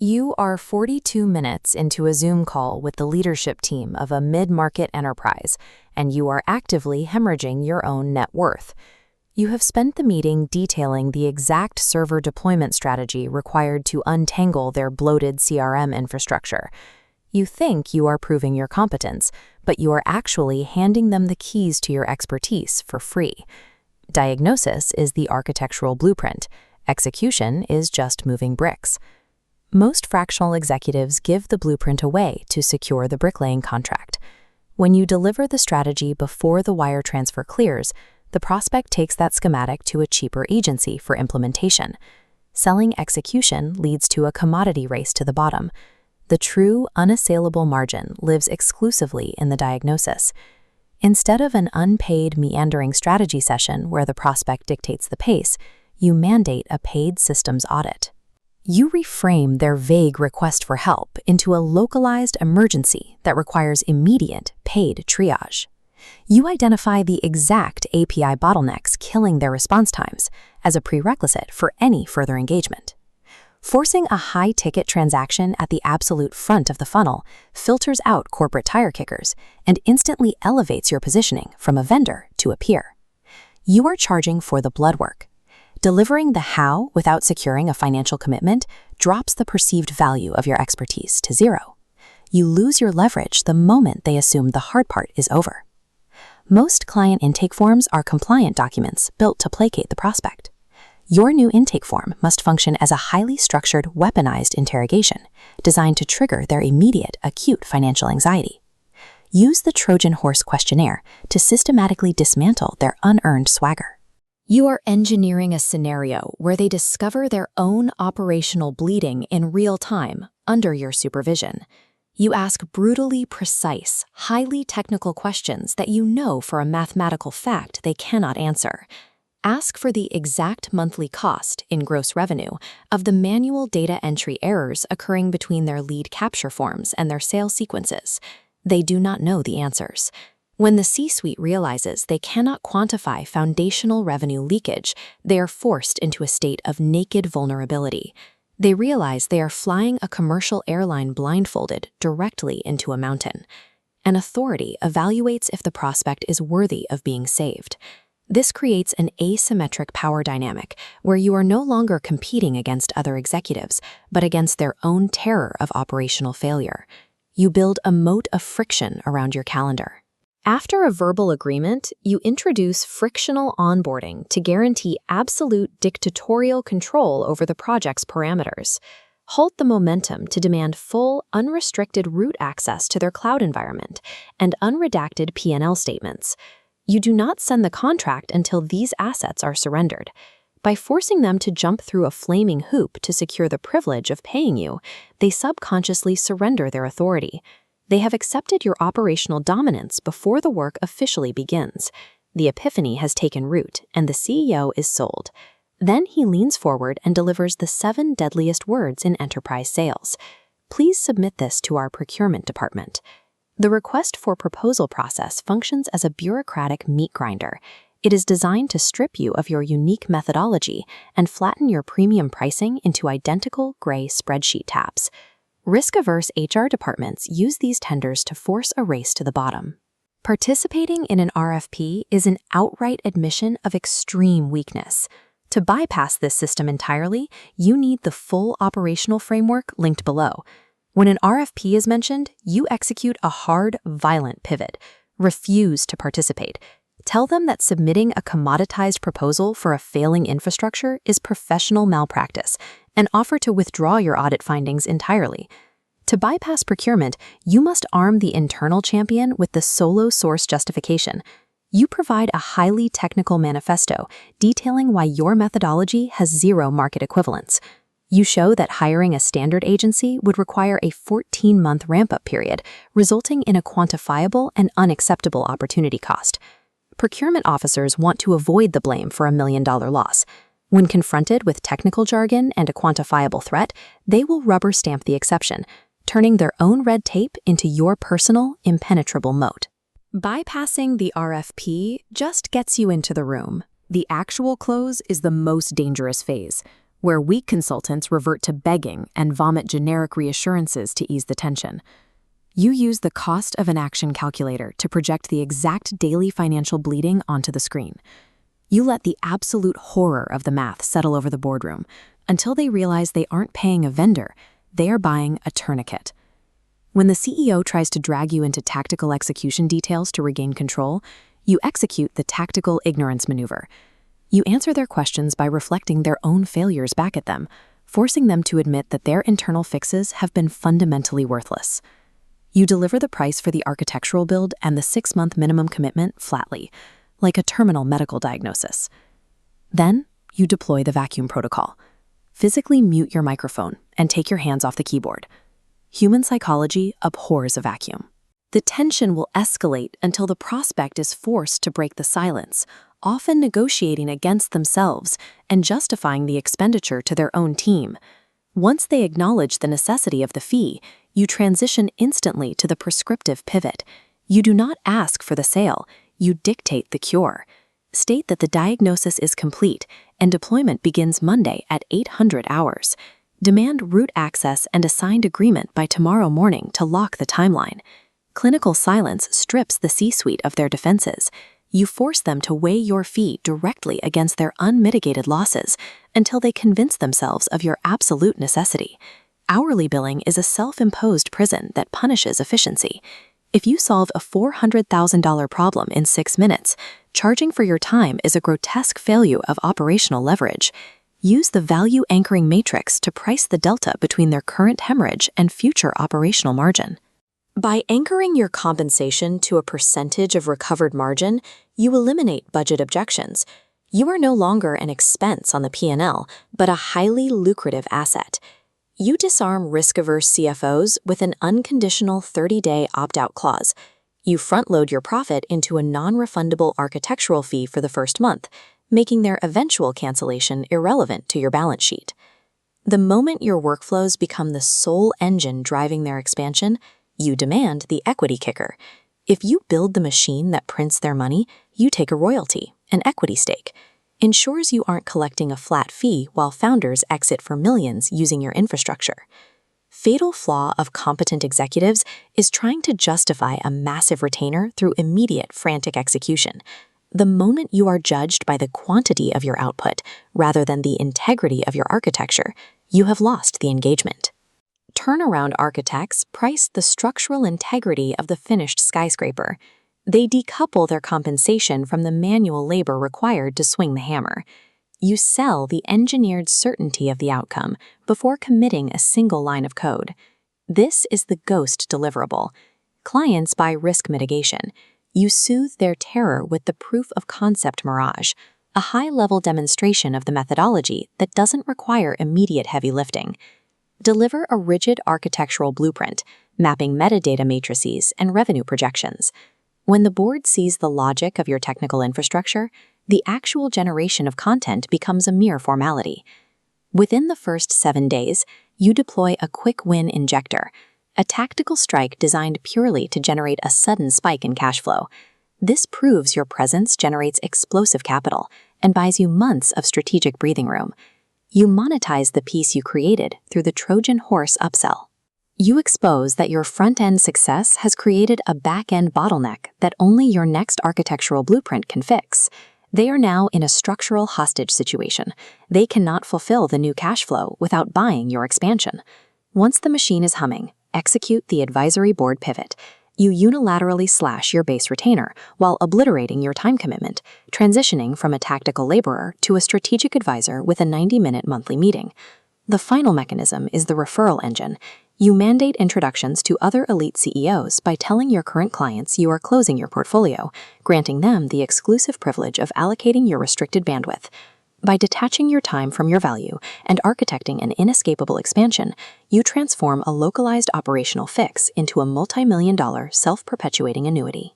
You are 42 minutes into a Zoom call with the leadership team of a mid-market enterprise, and you are actively hemorrhaging your own net worth. You have spent the meeting detailing the exact server deployment strategy required to untangle their bloated CRM infrastructure. You think you are proving your competence, but you are actually handing them the keys to your expertise for free. Diagnosis is the architectural blueprint. Execution is just moving bricks. Most fractional executives give the blueprint away to secure the bricklaying contract. When you deliver the strategy before the wire transfer clears, the prospect takes that schematic to a cheaper agency for implementation. Selling execution leads to a commodity race to the bottom. The true, unassailable margin lives exclusively in the diagnosis. Instead of an unpaid, meandering strategy session where the prospect dictates the pace, you mandate a paid systems audit. You reframe their vague request for help into a localized emergency that requires immediate, paid triage. You identify the exact API bottlenecks killing their response times as a prerequisite for any further engagement. Forcing a high-ticket transaction at the absolute front of the funnel filters out corporate tire kickers and instantly elevates your positioning from a vendor to a peer. You are charging for the blood work. Delivering the how without securing a financial commitment drops the perceived value of your expertise to zero. You lose your leverage the moment they assume the hard part is over. Most client intake forms are compliant documents built to placate the prospect. Your new intake form must function as a highly structured, weaponized interrogation designed to trigger their immediate, acute financial anxiety. Use the Trojan horse questionnaire to systematically dismantle their unearned swagger. You are engineering a scenario where they discover their own operational bleeding in real time under your supervision. You ask brutally precise, highly technical questions that you know for a mathematical fact they cannot answer. Ask for the exact monthly cost in gross revenue of the manual data entry errors occurring between their lead capture forms and their sales sequences. They do not know the answers. When the C-suite realizes they cannot quantify foundational revenue leakage, they are forced into a state of naked vulnerability. They realize they are flying a commercial airline blindfolded directly into a mountain. An authority evaluates if the prospect is worthy of being saved. This creates an asymmetric power dynamic where you are no longer competing against other executives, but against their own terror of operational failure. You build a moat of friction around your calendar. After a verbal agreement, you introduce frictional onboarding to guarantee absolute dictatorial control over the project's parameters. Halt the momentum to demand full, unrestricted root access to their cloud environment and unredacted P&L statements. You do not send the contract until these assets are surrendered. By forcing them to jump through a flaming hoop to secure the privilege of paying you, they subconsciously surrender their authority. They have accepted your operational dominance before the work officially begins. The epiphany has taken root, and the CEO is sold. Then he leans forward and delivers the 7 deadliest words in enterprise sales. Please submit this to our procurement department. The request for proposal process functions as a bureaucratic meat grinder. It is designed to strip you of your unique methodology and flatten your premium pricing into identical gray spreadsheet tabs. Risk-averse HR departments use these tenders to force a race to the bottom. Participating in an RFP is an outright admission of extreme weakness. To bypass this system entirely, you need the full operational framework linked below. When an RFP is mentioned, you execute a hard, violent pivot. Refuse to participate. Tell them that submitting a commoditized proposal for a failing infrastructure is professional malpractice, and offer to withdraw your audit findings entirely. To bypass procurement, you must arm the internal champion with the solo source justification. You provide a highly technical manifesto detailing why your methodology has zero market equivalence. You show that hiring a standard agency would require a 14-month ramp-up period, resulting in a quantifiable and unacceptable opportunity cost. Procurement officers want to avoid the blame for a $1 million loss. When confronted with technical jargon and a quantifiable threat, they will rubber stamp the exception, turning their own red tape into your personal, impenetrable moat. Bypassing the RFP just gets you into the room. The actual close is the most dangerous phase. where weak consultants revert to begging and vomit generic reassurances to ease the tension. You use the cost of an action calculator to project the exact daily financial bleeding onto the screen. You let the absolute horror of the math settle over the boardroom until they realize they aren't paying a vendor, they are buying a tourniquet. When the CEO tries to drag you into tactical execution details to regain control, you execute the tactical ignorance maneuver. You answer their questions by reflecting their own failures back at them, forcing them to admit that their internal fixes have been fundamentally worthless. You deliver the price for the architectural build and the 6-month minimum commitment flatly, like a terminal medical diagnosis. Then, you deploy the vacuum protocol. Physically mute your microphone and take your hands off the keyboard. Human psychology abhors a vacuum. The tension will escalate until the prospect is forced to break the silence, often negotiating against themselves and justifying the expenditure to their own team. Once they acknowledge the necessity of the fee, you transition instantly to the prescriptive pivot. You do not ask for the sale, you dictate the cure. State that the diagnosis is complete and deployment begins Monday at 800 hours. Demand root access and a signed agreement by tomorrow morning to lock the timeline. Clinical silence strips the C-suite of their defenses. You force them to weigh your fee directly against their unmitigated losses until they convince themselves of your absolute necessity. Hourly billing is a self-imposed prison that punishes efficiency. If you solve a $400,000 problem in 6 minutes, charging for your time is a grotesque failure of operational leverage. Use the value anchoring matrix to price the delta between their current hemorrhage and future operational margin. By anchoring your compensation to a percentage of recovered margin, you eliminate budget objections. You are no longer an expense on the P&L, but a highly lucrative asset. You disarm risk-averse CFOs with an unconditional 30-day opt-out clause. You front-load your profit into a non-refundable architectural fee for the first month, making their eventual cancellation irrelevant to your balance sheet. The moment your workflows become the sole engine driving their expansion, you demand the equity kicker. If you build the machine that prints their money, you take a royalty, an equity stake. Ensures you aren't collecting a flat fee while founders exit for millions using your infrastructure. Fatal flaw of competent executives is trying to justify a massive retainer through immediate frantic execution. The moment you are judged by the quantity of your output rather than the integrity of your architecture, you have lost the engagement. Turnaround architects price the structural integrity of the finished skyscraper. They decouple their compensation from the manual labor required to swing the hammer. You sell the engineered certainty of the outcome before committing a single line of code. This is the ghost deliverable. Clients buy risk mitigation. You soothe their terror with the proof of concept mirage, a high-level demonstration of the methodology that doesn't require immediate heavy lifting. Deliver a rigid architectural blueprint, mapping metadata matrices and revenue projections. When the board sees the logic of your technical infrastructure, the actual generation of content becomes a mere formality. Within the first 7 days, you deploy a quick win injector, a tactical strike designed purely to generate a sudden spike in cash flow. This proves your presence generates explosive capital and buys you months of strategic breathing room. You monetize the piece you created through the Trojan horse upsell. You expose that your front-end success has created a back-end bottleneck that only your next architectural blueprint can fix. They are now in a structural hostage situation. They cannot fulfill the new cash flow without buying your expansion. Once the machine is humming, execute the advisory board pivot. You unilaterally slash your base retainer while obliterating your time commitment, transitioning from a tactical laborer to a strategic advisor with a 90-minute monthly meeting. The final mechanism is the referral engine. You mandate introductions to other elite CEOs by telling your current clients you are closing your portfolio, granting them the exclusive privilege of allocating your restricted bandwidth. By detaching your time from your value and architecting an inescapable expansion, you transform a localized operational fix into a multi-million-dollar self-perpetuating annuity.